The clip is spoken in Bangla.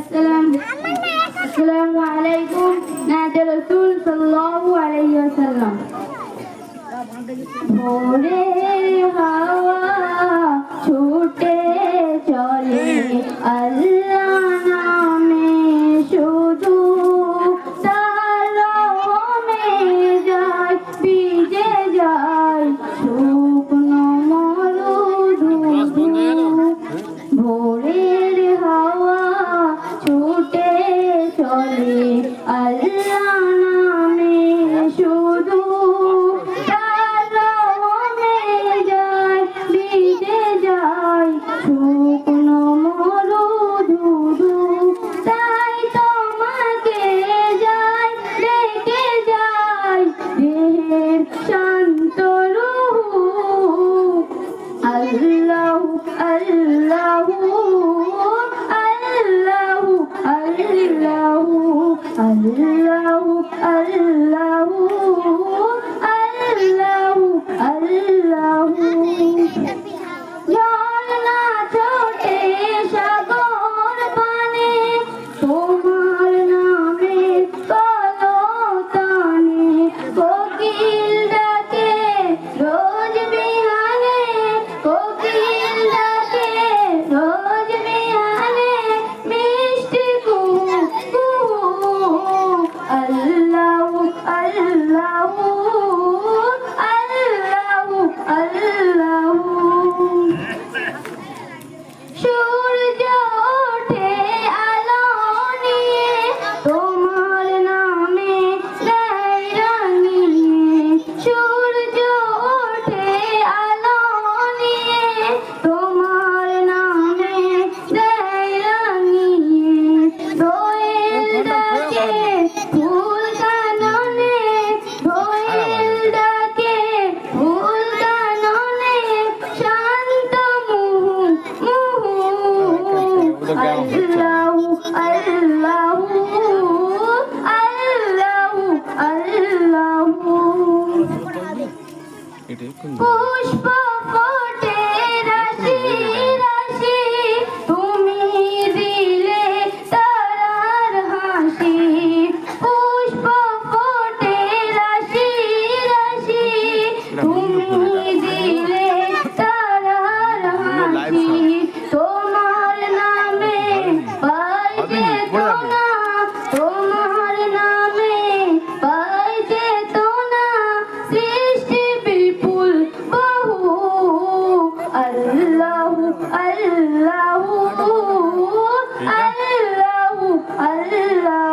আসসালামু আলাইকুম নাতে রাসূল সাল্লাল্লাহু আলাইহি ওয়াসাল্লাম। ভোরে হাওয়া ছুটে চলে আল্লাহ নামে শুধু, তার রহমে যায় ভিজে যায় শুকনো মরুভূমি। ভোরের হাওয়া ছুটে চলে আল্লাহ নামে শুধু, তার রহমে যায় ভিজে যায় শুকনো মরুধুধু। তাই তোমাকে যায় রেখে যায় দেহের শান্ত রুহু। আল্লাহু আল্লাহু আল্লাহু আল্লাহু আল্লাহু আল্লাহু আল্লাহু আল্লাহু। ঝর্ণা ছোটে সাগর পানে তোমার নামে কলতানে, কোকিল ডাকে রোজ বিহানে, কোকিল ডাকে রোজ বিহানে মিষ্টি কুহু কুহু। আল্লাহু আল্লাহু আল্লাহু আল্লাহু। সূর্য ওঠে আলো নিয়ে তোমার নামে দেয় রাঙিয়ে। সূর্য ওঠে আলো নিয়ে তোমার নামে দেয় রাঙিয়ে। দোয়েল ডাকে ফুল কাননে, দোয়েল ডাকে ফুল কাননে শান্ত মুহু মুহু। আল্লাহু আল্লাহু আল্লাহু আল্লাহু। পুষ্প ফোটে রাশি রাশি তুমি দিলে তারার হাসি। পুষ্প ফোটে রাশি রাশি তুমি দিলে তারার হাসি। তোমার নামে পাই চেতনা, তোমার নামে পাই চেতনা সৃষ্টি বিপুল বহু। আল্লাহু আল্লাহু আল্লাহু আল্লাহু